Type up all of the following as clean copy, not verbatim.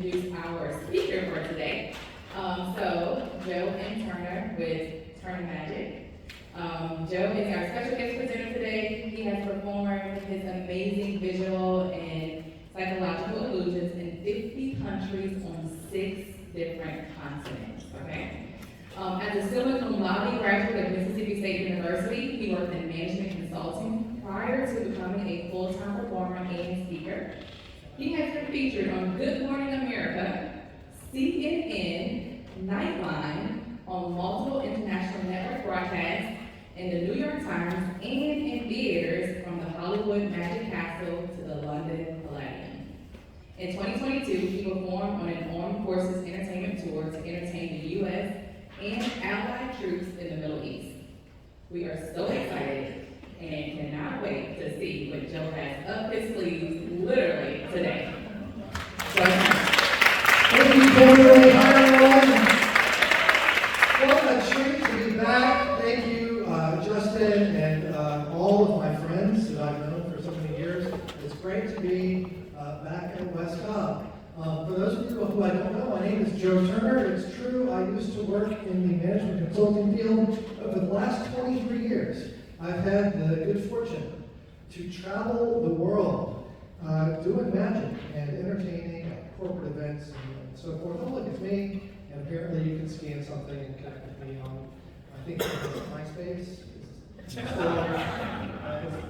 introduce our speaker for today. Joe and Turner with Turner Magic. Joe is our special guest presenter today. He has performed his amazing visual and psychological illusions in 50 countries on 6 different continents, okay? As a summa cum laude graduate of Mississippi State University, he worked in management consulting prior to becoming a full-time performer and speaker. He has been featured on Good Morning America, CNN, Nightline, on multiple international network broadcasts, in the New York Times, and in theaters from the Hollywood Magic Castle to the London Palladium. In 2022, he performed on an armed forces entertainment tour to entertain the U.S. and allied troops in the Middle East. We are so excited and cannot wait to see what Joe has up his sleeves literally today. Thank you, Kimberly. Hi, everyone. What a treat to be back. Thank you, Justin, and all of my friends that I've known for so many years. It's great to be back at West Cobb. For those of you who I don't know, my name is Joe Turner. It's true, I used to work in the management consulting field. Over the last 23 years, I've had the good fortune to travel the world doing magic and entertaining at corporate events and so forth. Oh, look, it's me. And apparently you can scan something and connect with me on, I think it's MySpace.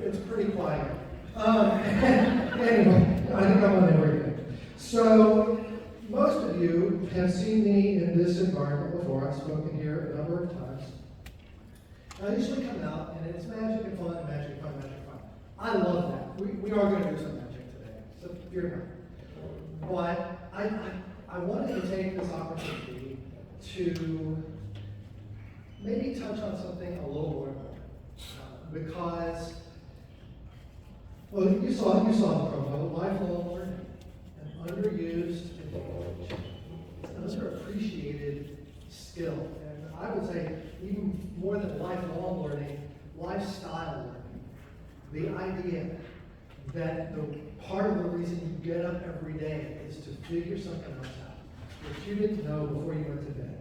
It's pretty quiet. Anyway, I think I'm on everything. So, most of you have seen me in this environment before. I've spoken here a number of times. I usually come out and it's magic and fun, magic and fun, magic and fun. I love that. We are going to do some magic today, so fear not. But I wanted to take this opportunity to maybe touch on something a little more important. Because, well, you saw the promo, lifelong learning, an underused, an underappreciated skill. And I would say even more than lifelong learning, lifestyle learning. The idea that the part of the reason you get up every day is to figure something else out that you didn't know before you went to bed.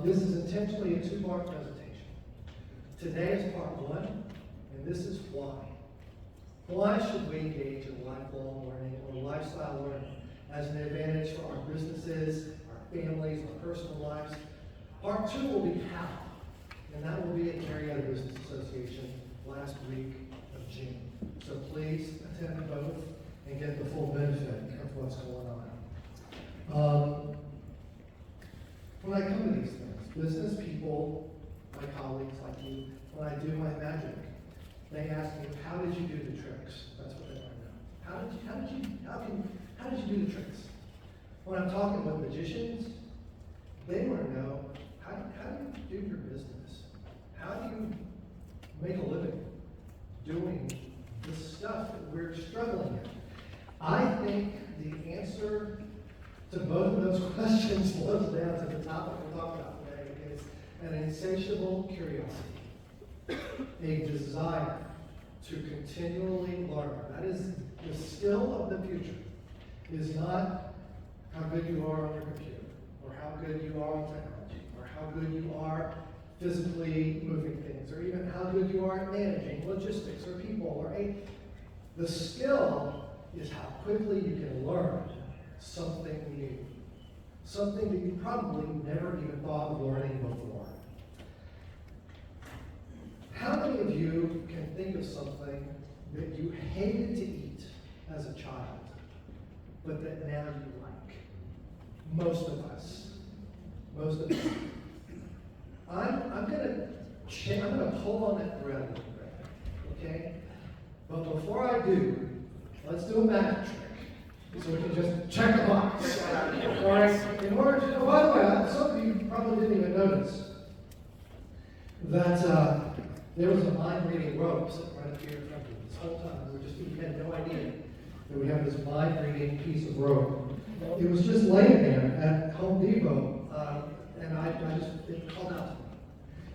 This is intentionally a 2-part presentation. Today is part 1, and this is why. Why should we engage in lifelong learning or lifestyle learning as an advantage for our businesses, our families, our personal lives? Part 2 will be how, and that will be at the Marietta Business Association last week of June. So please attend both and get the full benefit of what's going on. When I come to these things, business people, my colleagues like you, when I do my magic, they ask me, how did you do the tricks? That's what they want to know. How did you do the tricks? When I'm talking with magicians, they want to know, how do you do your business? How do you make a living doing the stuff that we're struggling in? I think the answer to both of those questions boils down to the topic we're talking about today. Is an insatiable curiosity, a desire to continually learn. That is the skill of the future. Is not how good you are on your computer, or how good you are on technology, or how good you are physically moving things, or even how good you are at managing logistics or people, or the skill is how quickly you can learn something new. Something that you probably never even thought of learning before. How many of you can think of something that you hated to eat as a child, but that now you like? Most of us. I'm gonna pull on that thread a little bit, okay? But before I do, let's do a magic trick, so we can just check the box. All right. In order to, by the way, some of you probably didn't even notice that there was a mind-reading rope sitting right up here in front of you this whole time. We had no idea that we have this mind-reading piece of rope. It was just laying there at Home Depot, and it called out to me.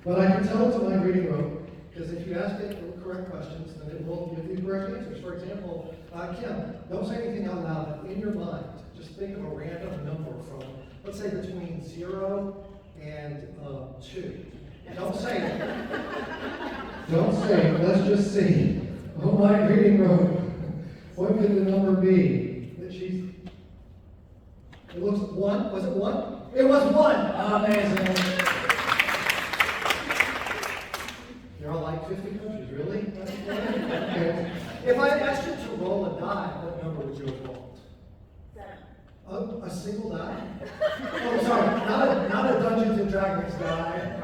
But I can tell it's a mind-reading rope, because if you ask it the correct questions, then it will give you correct answers. For example, Kim, don't say anything out loud, but in your mind, just think of a random number from, let's say, between 0 and 2. Don't say it. Don't say it. Let's just see. Oh, my reading room. What could the number be that she's? It looks 1. Was it 1? It was 1. Amazing. You're all like 50 countries, really? Okay. If I asked you to roll a die, what number would you have rolled? 7. A single die? Oh, sorry, not a Dungeons and Dragons die,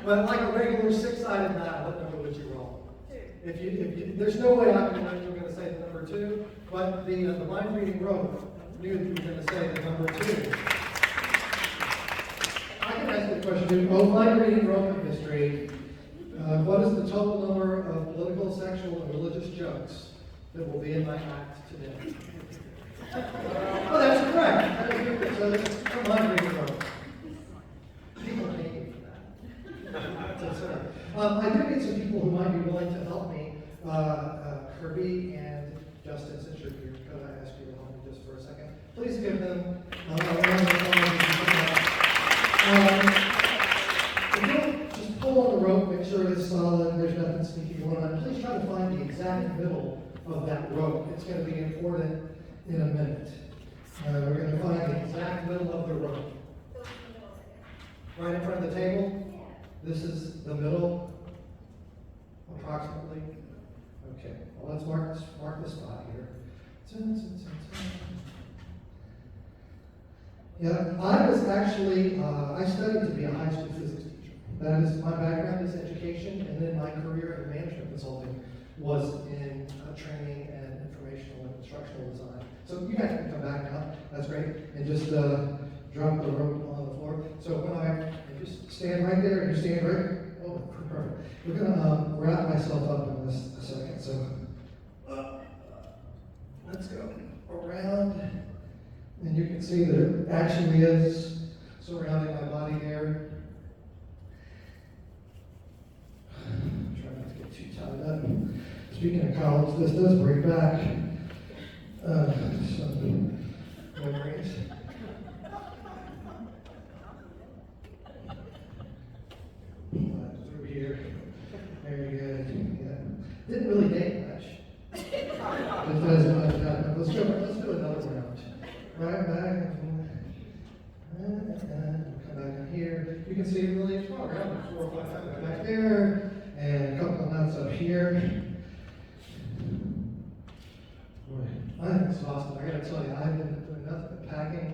but like a regular 6-sided die. What number would you roll? 2. If you, there's no way I can know you were going to say the number 2, but the mind reading rope knew that you were going to say the number 2. I can ask the question: mind reading rope of history. What is the total number of political, sexual, and religious jokes that will be in my act today? Oh, that's correct. That is good. So this is a mind reading rope. People hate me for that. I do need some people who might be willing to help me. Kirby and Justin, since you're here, could I ask you to help me just for a second? Please give them a round of applause. If you'll just pull on the rope, make sure it's solid, there's nothing sneaky going on. Please try to find the exact middle of that rope. It's going to be important in a minute. We're going to find the exact middle of the rope. Right in front of the table? This is the middle, approximately. Okay, well, let's mark the spot here. Yeah, I was actually, I studied to be a high school physics teacher. That is, my background is education, and then my career in management consulting was in training and informational and instructional design. So you guys can come back now, that's great, and just drop the rope on the floor. So when if you stand right there, and you stand right, oh, perfect. We're gonna wrap myself up in this a second, so let's go around, and you can see that it actually is surrounding my body there. Try not to get too tied up. Speaking of college, this does bring back some memories. Through here. Very good. Yeah. Didn't really date much. Let's do another round. Right back. Come back in here. You can see it really strong. Around 4 or 5 times back there, and a couple of nuts up here. Boy, I'm exhausted. I gotta tell you, I've been doing nothing but packing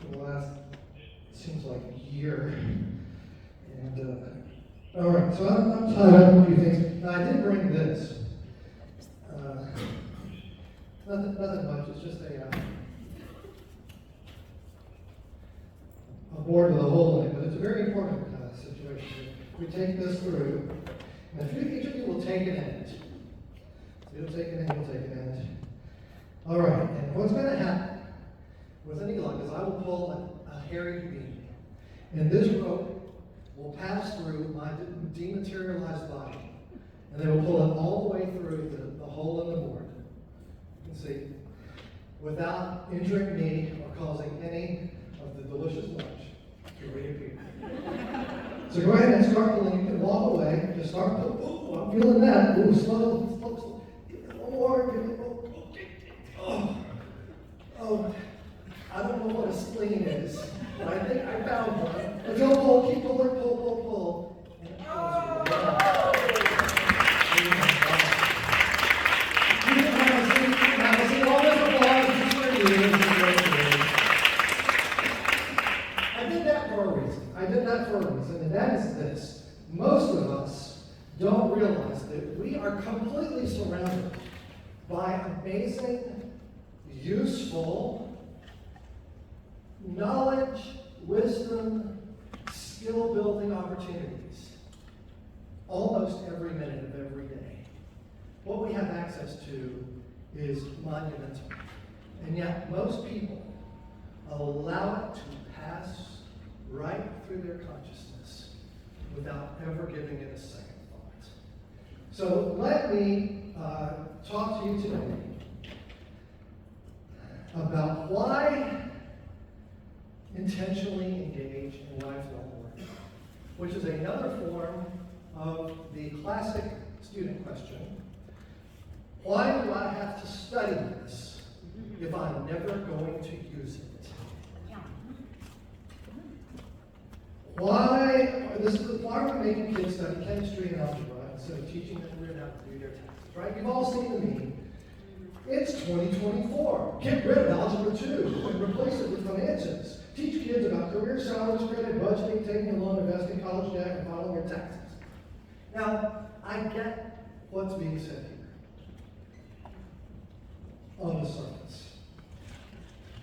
for the last, it seems like a year. And all right, so I'm tied up with a few things. Now I did bring this. Nothing much. It's just a board with a hole in it, but it's a very important situation. We take this through, and if each of you will take an end. So you'll take an end, you'll take an end. All right, and what's going to happen with any luck is I will pull a hairy beam, and this rope will pass through my dematerialized body, and then we'll pull it all the way through the hole in the board. You can see, without injuring me or causing any of the delicious lunch to reappear. So go ahead and start pulling. You can walk away. Just start pulling. Oh, I'm feeling that. Ooh, slow. Give it one more. Oh, I don't know what a spleen is, but I think I found one. But you'll pull, keep pulling, pull. And it pulls Now, see, all this applause is for you. I did that for a reason, and that is this. Most of us don't realize that we are completely surrounded by amazing, useful knowledge, wisdom, skill-building opportunities almost every minute of every day. What we have access to is monumental. And yet most people allow it to pass right through their consciousness without ever giving it a second thought. So let me talk to you today intentionally engage in lifelong learning, which is another form of the classic student question: why do I have to study this if I'm never going to use it? Why are we making kids study chemistry and algebra instead of teaching them how to do their taxes, right? You've all seen the meme. It's 2024. Get rid of Algebra 2 and replace it with finances. Teach kids about career, salaries, credit, budgeting, taking a loan, investing, college debt, and filing your taxes. Now, I get what's being said here on the surface.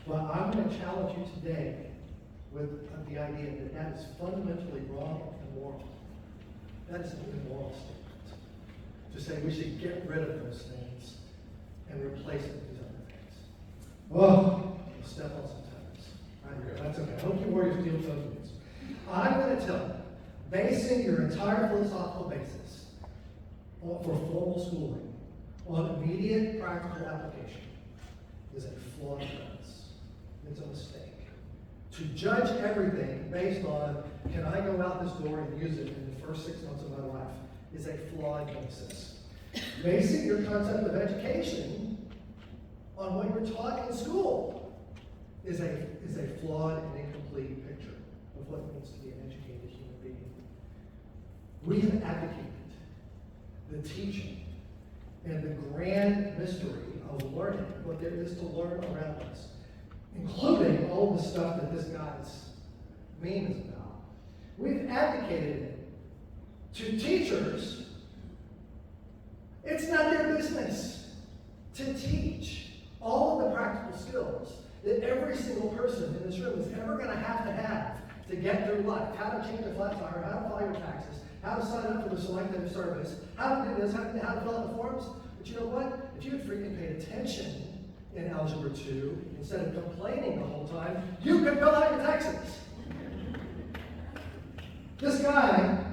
But I'm going to challenge you today with the idea that that is fundamentally wrong and immoral. That is an immoral statement. To say we should get rid of those things and replace it with these other things. Oh, I'll step on some toes. Right, that's okay. I hope you Warriors deal with those rules. I'm going to tell you, basing your entire philosophical basis for formal schooling on immediate practical application is a flawed premise. It's a mistake. To judge everything based on, can I go out this door and use it in the first 6 months of my life, is a flawed basis. Basing your concept of education on what you're taught in school is a flawed and incomplete picture of what it means to be an educated human being. We have advocated the teaching and the grand mystery of learning, what there is to learn around us, including all the stuff that this guy's meme is about. We've advocated it to teachers. It's not their business to teach all of the practical skills that every single person in this room is ever going to have to get through life. How to change a flat tire, how to file your taxes, how to sign up for the selective service, how to do this, how to fill out the forms. But you know what? If you had freaking paid attention in Algebra 2, instead of complaining the whole time, you could fill out your taxes. This guy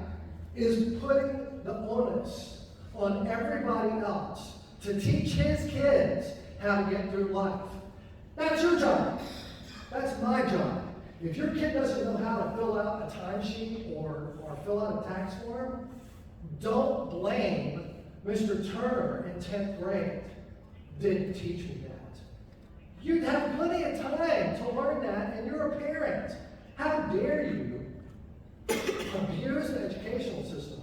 is putting the onus on everybody else to teach his kids how to get through life. That's your job. That's my job. If your kid doesn't know how to fill out a timesheet or fill out a tax form, don't blame Mr. Turner in 10th grade. Didn't teach me that. You'd have plenty of time to learn that, and you're a parent. How dare you abuse the educational system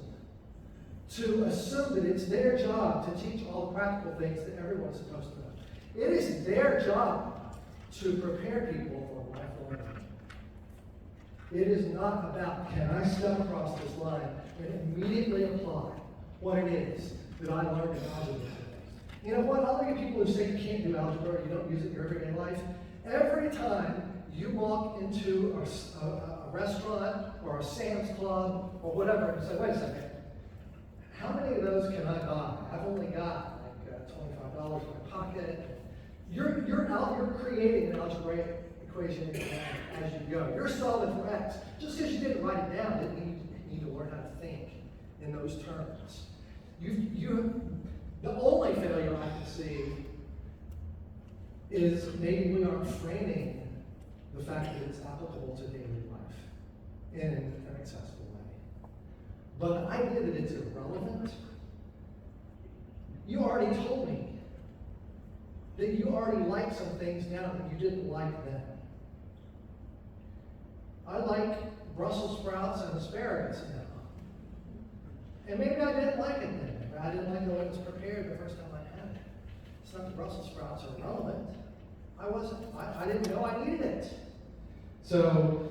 to assume that it's their job to teach all the practical things that everyone's supposed to know. It is their job to prepare people for lifelong learning. It is not about, can I step across this line and immediately apply what it is that I learned in algebra today. You know what? All of you people who say you can't do algebra, you don't use it in your everyday life, every time you walk into a restaurant or a Sam's Club or whatever and say, wait a second, how many of those can I buy? I've only got like $25 in my pocket. You're creating an algebraic equation in your head as you go. You're solving for X. Just because you didn't write it down didn't mean you need to learn how to think in those terms. The only failure I can see is maybe we aren't framing the fact that it's applicable to daily life in an accessible way. But the idea that it's irrelevant, you already told me that you already like some things now that you didn't like then. I like Brussels sprouts and asparagus now. And maybe I didn't like it then. Maybe I didn't like the way it was prepared the first time I had it. It's not that Brussels sprouts are irrelevant. I didn't know I needed it. So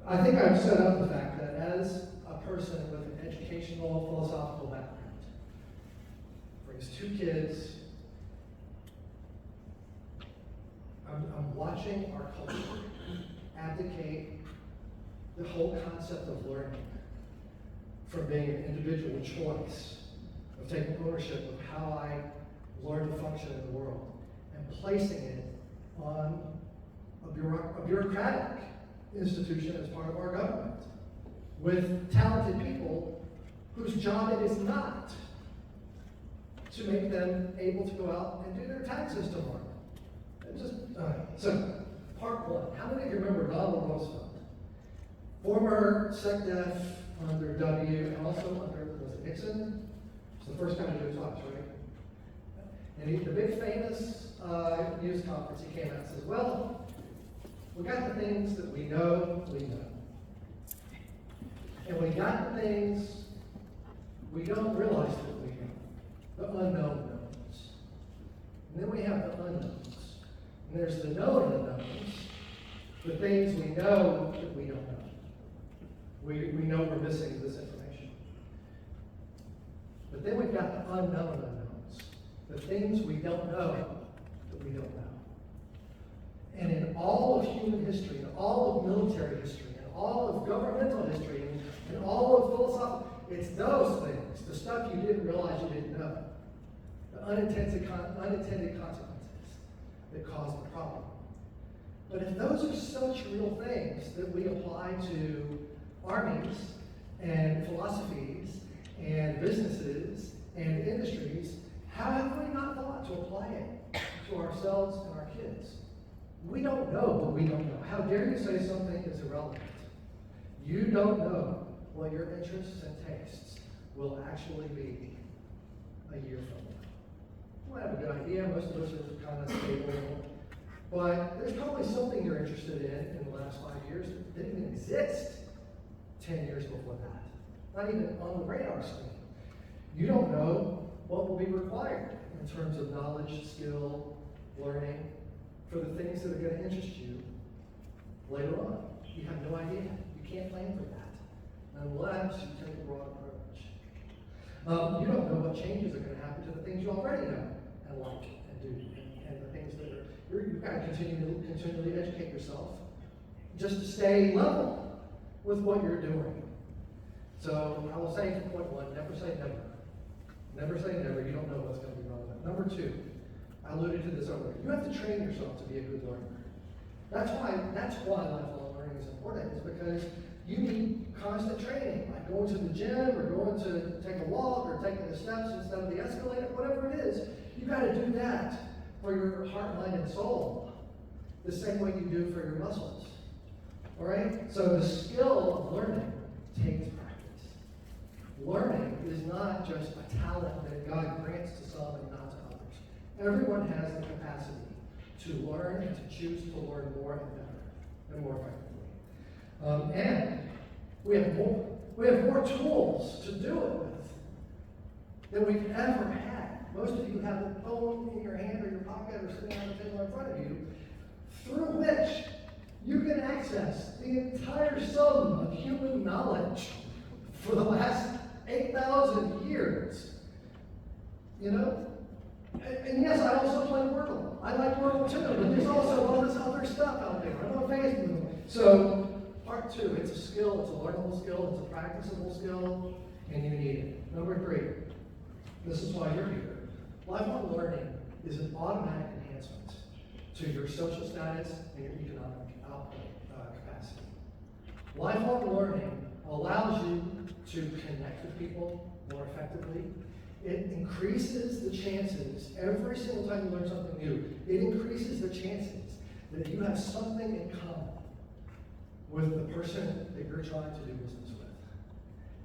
I think I've set up the fact that as a person with an educational, philosophical background, brings 2 kids, I'm watching our culture abdicate the whole concept of learning from being an individual choice, of taking ownership of how I learn to function in the world, and placing it on a bureaucratic institution as part of our government, with talented people whose job it is not to make them able to go out and do their taxes tomorrow. So, Part one. How many of you remember Donald Roosevelt? Former SecDef under W and also under, was it Nixon? It's the first time to do it twice, right? And the big famous news conference, he came out and says, well, we got the things that we know. And we got the things we don't realize that we know, the unknown knowns. And then we have the unknowns. And there's the known unknowns, the things we know that we don't know. We know we're missing this information. But then we've got the unknown unknowns, the things we don't know that we don't know. And in all of human history, in all of military history, in all of governmental history, and all of philosophy, it's those things, the stuff you didn't realize you didn't know, the unintended consequences that cause the problem. But if those are such real things that we apply to armies and philosophies and businesses and industries, how have we not thought to apply it to ourselves and our kids? We don't know what we don't know. How dare you say something is irrelevant? You don't know what your interests and tastes will actually be a year from now. You might have a good idea. Most of us are kind of stable. But there's probably something you're interested in the last 5 years that didn't even exist 10 years before that. Not even on the radar screen. You don't know what will be required in terms of knowledge, skill, learning, for the things that are going to interest you later on. You have no idea. You can't plan for that unless you take a broad approach. You don't know what changes are going to happen to the things you already know and like and do, and the things that are. You've got to continually educate yourself just to stay level with what you're doing. So I will say for point one, never say never. Never say never. You don't know what's going to be relevant. Number two, I alluded to this earlier. You have to train yourself to be a good learner. That's why lifelong learning is important, is because you need constant training, like going to the gym or going to take a walk or taking the steps instead of the escalator, whatever it is. You got to do that for your heart, mind, and soul, the same way you do for your muscles. All right? So the skill of learning takes practice. Learning is not just a talent that God grants to some and not to others. Everyone has the capacity to learn and to choose to learn more and better and more effectively. And we have more tools to do it with than we've ever had. Most of you have a phone in your hand or your pocket or sitting on the table in front of you, through which you can access the entire sum of human knowledge for the last 8,000 years. You know? And yes, I also play Wordle. I like Wordle too, but there's also all this other stuff out there. I'm on Facebook. So, part two, it's a skill, it's a learnable skill, it's a practicable skill, and you need it. Number three, this is why you're here. Lifelong learning is an automatic enhancement to your social status and your economic output capacity. Lifelong learning allows you to connect with people more effectively. It increases the chances, every single time you learn something new, it increases the chances that you have something in common with the person that you're trying to do business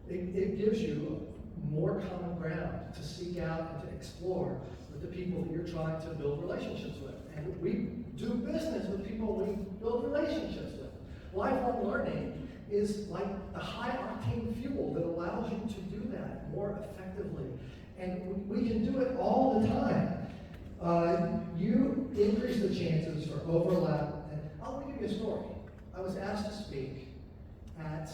with. It gives you more common ground to seek out and to explore with the people that you're trying to build relationships with. And we do business with people we build relationships with. Lifelong learning is like a high-octane fuel that allows you to do that more effectively. And we can do it all the time. You increase the chances for overlap. And I'll give you a story. I was asked to speak at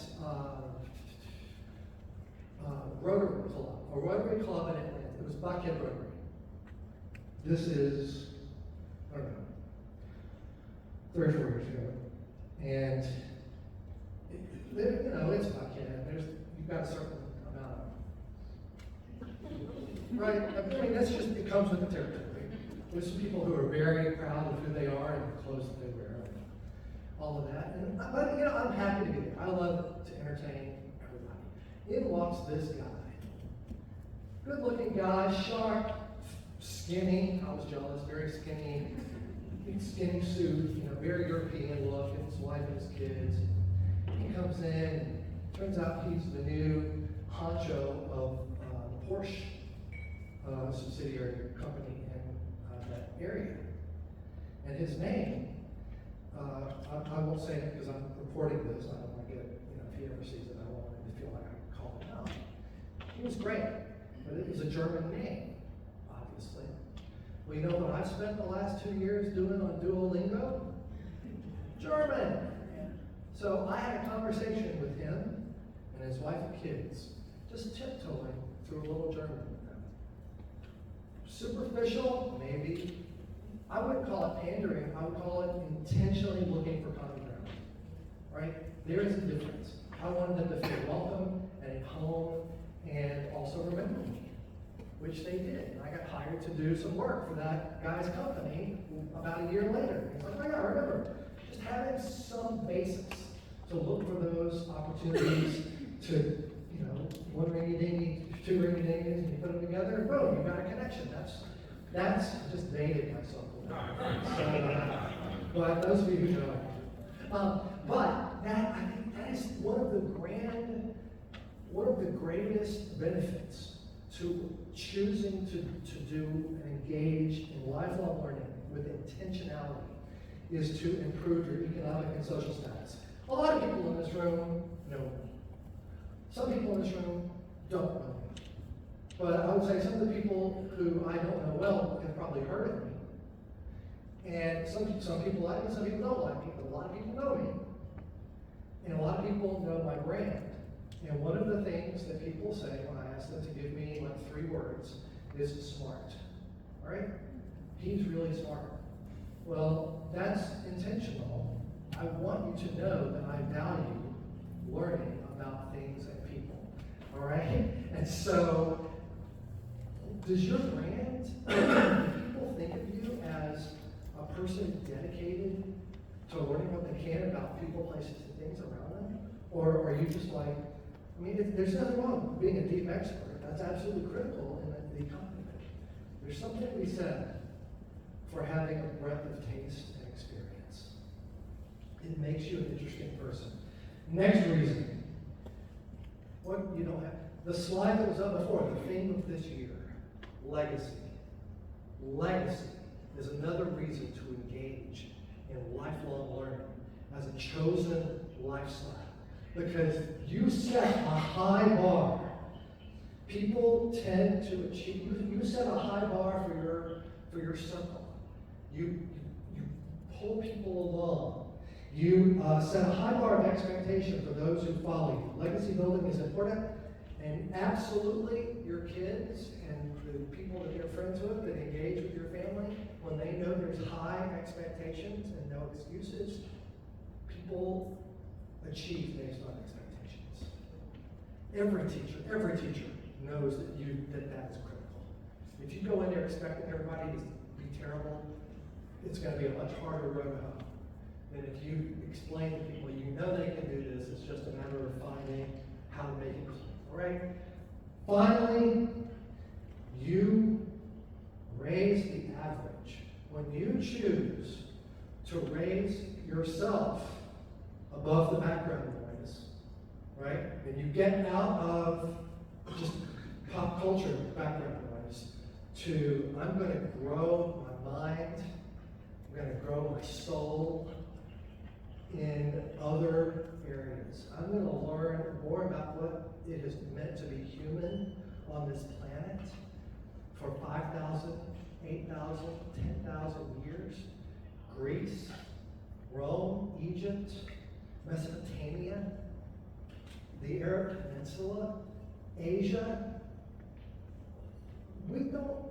Rotary Club in Atlanta. It was Buckhead Rotary. This is, I don't know, 3 or 4 years ago. And, it's Buckhead. You've got a certain amount of, right? I mean, that's just, it comes with the territory. There's some people who are very proud of who they are and the clothes that they wear and all of that. But, I'm happy to be there. I love to entertain everybody. In walks this guy. Good looking guy, sharp, skinny. I was jealous, very skinny. skinny suit, very European look, and his wife and his kids. He comes in, and turns out he's the new honcho of Porsche subsidiary company in that area. And his name, I won't say it because I'm reporting this. I don't want to get, if he ever sees it, I don't want him to feel like I called him out. He was great, but it was a German name, obviously. Well, you know what I've spent the last 2 years doing on Duolingo? German. So I had a conversation with him and his wife and kids, just tiptoeing through a little German with them. Superficial, maybe. I wouldn't call it pandering, I would call it intentionally looking for common ground. Right? There is a difference. I wanted them to feel welcome and at home and also remember me, which they did. And I got hired to do some work for that guy's company about a year later. He's like, oh yeah, I remember. Just having some basics to look for those opportunities to, one ringy-dingy, two ringy-dingies, and you put them together, and boom, you got a connection. That's just dated myself a little bit. So, but those of you who know. But that, I think that is one of the greatest benefits to choosing to do and engage in lifelong learning with intentionality is to improve your economic and social status. A lot of people in this room know me. Some people in this room don't know me. But I would say some of the people who I don't know well have probably heard of me. And some people like me, some people don't like me, but a lot of people know me. And a lot of people know my brand. And one of the things that people say when I ask them to give me like 3 words is smart. All right? He's really smart. Well, that's intentional. I want you to know that I value learning about things and people. All right? And so, does your brand, do people think of you as a person dedicated to learning what they can about people, places, and things around them? Or are you just like, there's nothing wrong with being a deep expert. That's absolutely critical in the economy. There's something to be said for having a breadth of taste and experience. It makes you an interesting person. Next reason. What you don't have. The slide that was up before, the theme of this year, legacy. Legacy is another reason to engage in lifelong learning as a chosen lifestyle. Because you set a high bar. People tend to achieve, you set a high bar for your circle. You pull people along. You set a high bar of expectation for those who follow you. Legacy building is important, and absolutely your kids and the people that they're friends with that engage with your family, when they know there's high expectations and no excuses, people achieve based on expectations. Every teacher knows that that is critical. If you go in there expecting everybody to be terrible, it's going to be a much harder road home than if you explain to people you know they can do this. It's just a matter of finding how to make it clear. All right. Finally, you raise the average. When you choose to raise yourself above the background noise, right? And you get out of just pop culture background noise to, I'm going to grow my mind, I'm going to grow my soul in other areas. I'm going to learn more about what it is meant to be human on this planet for 5,000, 8,000, 10,000 years. Greece, Rome, Egypt, Mesopotamia, the Arab Peninsula, Asia. We don't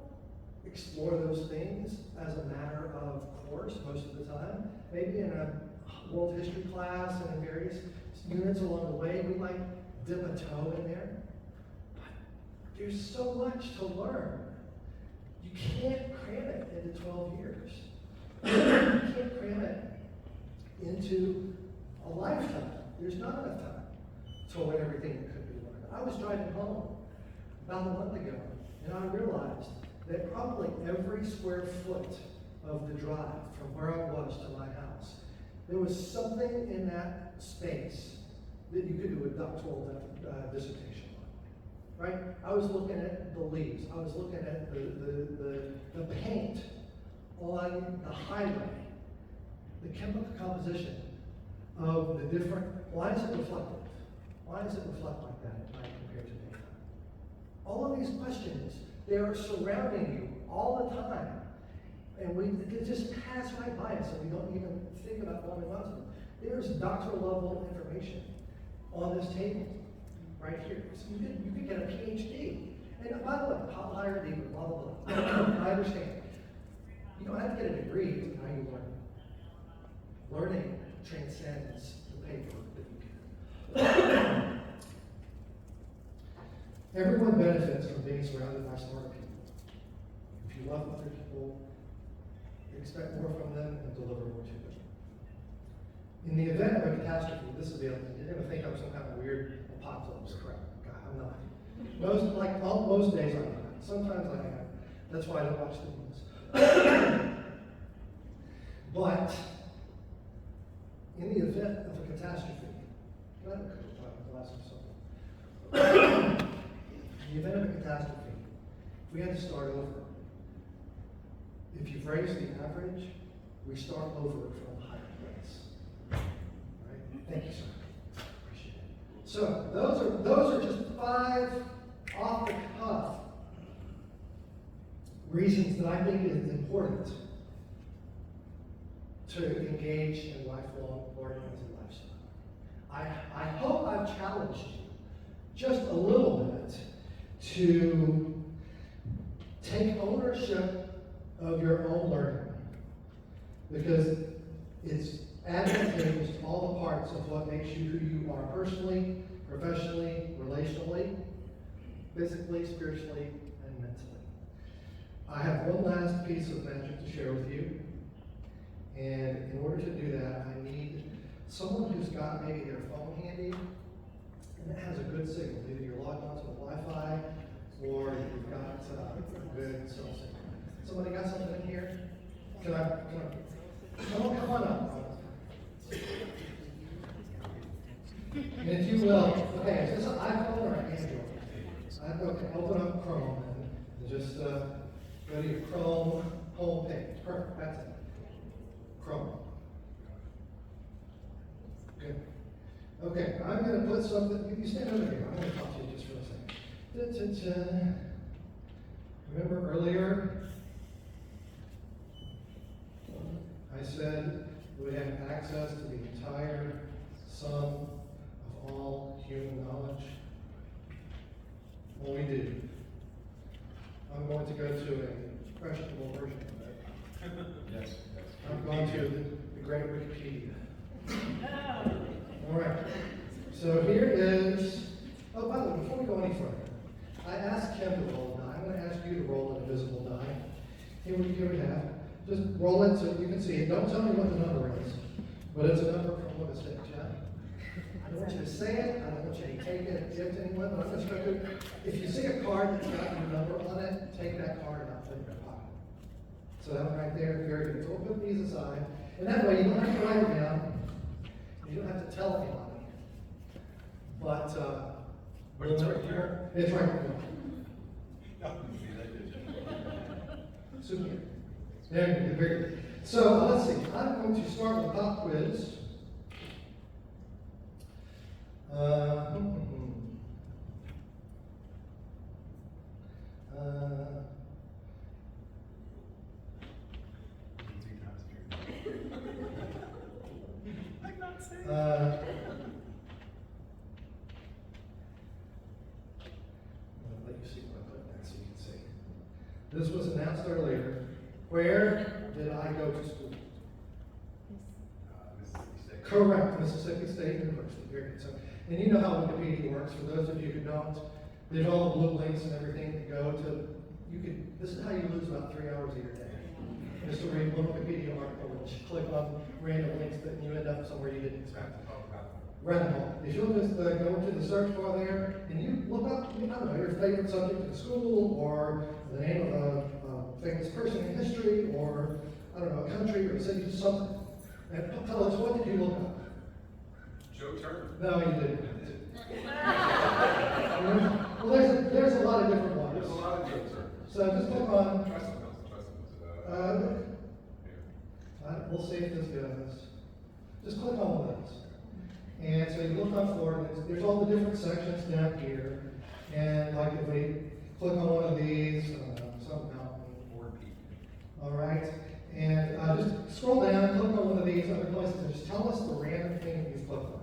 explore those things as a matter of course most of the time. Maybe in a world history class and in various units along the way, we might dip a toe in there. But there's so much to learn. You can't cram it into 12 years. You can't cram it into a lifetime. There's not enough time to learn everything that could be learned. I was driving home about a month ago, and I realized that probably every square foot of the drive from where I was to my house, there was something in that space that you could do a doctoral dissertation on, right? I was looking at the leaves. I was looking at the paint on the highway, the chemical composition of the different, why is it reflective? Why does it reflect like that at night compared to daytime? All of these questions, they are surrounding you all the time. And they just pass right by us and we don't even think about going on to them. There's doctoral level information on this table right here. So you could get a PhD. And by the way, higher deeper, blah, blah, blah. I understand. You don't have to get a degree to how you learn. Learning transcends the paper that you get. Everyone benefits from being surrounded by smart people. If you love other people, you expect more from them and deliver more to them. In the event of a catastrophe, this is the other thing. You're going to think I'm some kind of weird apocalypse crap. God, I'm not. Most days I'm not. Sometimes I am. That's why I don't watch the news. But in the event of a catastrophe, can I have a glass of something? In the event of a catastrophe, if we had to start over, if you've raised the average, we start over from a higher place. Right? Thank you, sir. Appreciate it. So those are just 5 off the cuff reasons that I think is important to engage in lifelong learning as a lifestyle. I hope I've challenged you just a little bit to take ownership of your own learning, because it's advantageous to all the parts of what makes you who you are personally, professionally, relationally, physically, spiritually, and mentally. I have one last piece of magic to share with you. And in order to do that, I need someone who's got maybe their phone handy and it has a good signal. Either you're logged onto the Wi-Fi or you've got good cell signal. Somebody got something in here? Come on up. And if you will, okay, is this an iPhone or an Android? Okay, open up Chrome and just go to your Chrome homepage. Perfect, that's it. Chrome. Good. Okay, I'm going to put something, you stand over here, I'm going to talk to you just for a second. Remember earlier, I said we have access to the entire sum of all human knowledge? Well, we do. I'm going to go to a questionable version of it. Yes. I'm going to the great Wikipedia. All right. So here is, oh, by the way, before we go any further, I asked Kim to roll a die. I'm going to ask you to roll an invisible die. Here we have. Just roll it so you can see it. Don't tell me what the number is, but it's a number from what is it, Jeff? I don't want you to say it. I don't want you to take it and give it to anyone, but I'm just going to, if you see a card that's got your number on it, take that card and I'll put it in your pocket. So that one right there, very good. So we'll put these aside. And that way you don't have to write it down. You don't have to tell anybody. But, It's right here. It's right here. Super. There you go. Very good. So let's see. I'm going to start with pop quiz. I'll let you see what I put there so you can see. This was announced earlier. Where did I go to school? Mississippi State. Correct, Mississippi State University. Very good. So, and you know how Wikipedia works. For those of you who don't, there's all the blue links and everything that go to. You could. This is how you lose about 3 hours of your day. Just to read one Wikipedia article, which click on random links that you end up somewhere you didn't expect. Random hole. If you'll just go into the search bar there and you look up, I don't know, your favorite subject in school or the name of a famous person in history or, I don't know, a country or a city, something. And tell us, what did you look up? Joe Turner. No, you didn't. Well, there's a lot of different ones. There's a lot of Joe Turner. So just click on, Try something else. Here. we'll see if this goes. Just click on one of those. And so you look on Florida, there's all the different sections down here. And like if we click on one of these, some mountain. Ford Peak. All right. And just scroll down, click on one of these other places, and just tell us the random thing that you've clicked on.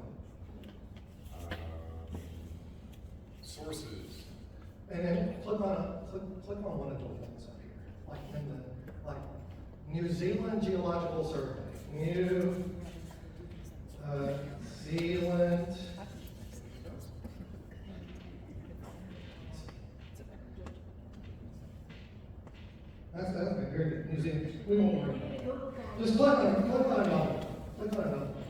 Sources. And then click on one of the ones up here, like New Zealand Geological Survey. New Zealand. That's okay, very good. New Zealand. We won't worry about it. Just click on another one. Click on another one.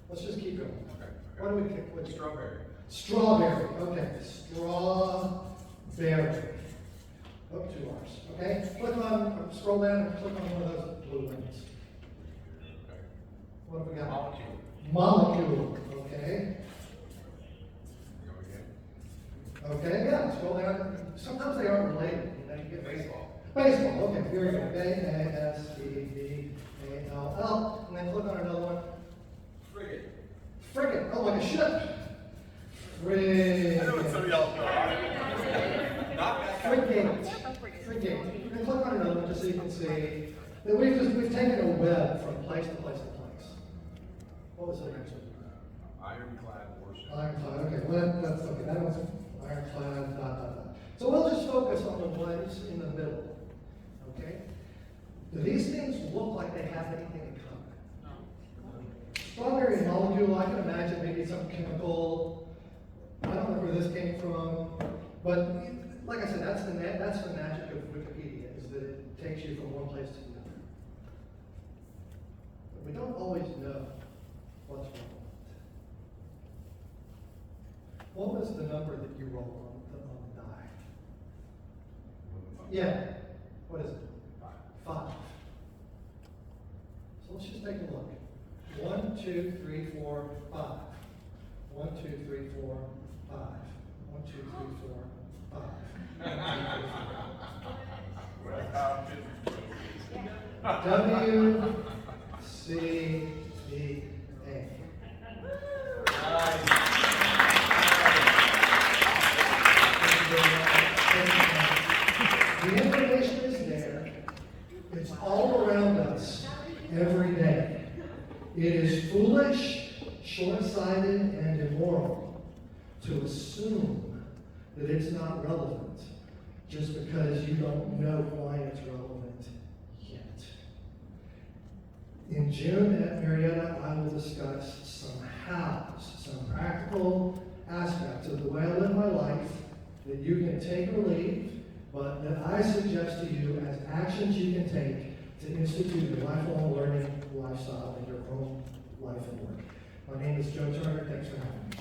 Let's just keep going. Okay. What do we pick? Which? Strawberry. Strawberry. Okay. Strawberry. Oh, 2 R's. Okay. Scroll down and click on one of those blue ones. Okay. What have we got? Molecule. Molecule. Okay. Go again. Okay. Yeah. Scroll down. Sometimes they aren't related. You know, you get Baseball. Baseball. Okay. Very good. B-A-S-E-B-A-L-L. And then click on another one. Frigate. Frigate. Oh, like a ship. Frigate. I know what some of y'all know. Not that kind of Frigate. Frigate. You can click on another one just so you can see that we've taken a web from place to place to place. What was the next one? Ironclad warship. Ironclad. Okay. Well, that's okay. That was ironclad. ... So we'll just focus on the ones in the middle. Okay. Do these things look like they have anything in common? Strawberry molecule, I can imagine maybe some chemical. I don't know where this came from, but like I said, that's the magic of Wikipedia, is that it takes you from one place to another. But we don't always know what's relevant. What was the number that you rolled on the die? Yeah. What is it? 5. So let's just take a look. 1, 2, 3, 4, 5. 1, 2, 3, 4, 5. 1, 2, 3, 4, 5. W C D A. The information is there. It's all around us every day. It is foolish, short-sighted, and immoral to assume that it's not relevant just because you don't know why it's relevant yet. In June at Marietta, I will discuss some hows, some practical aspects of the way I live my life that you can take or leave, but that I suggest to you as actions you can take to institute a lifelong learning lifestyle in your own life and work. My name is Joe Turner. Thanks for having me.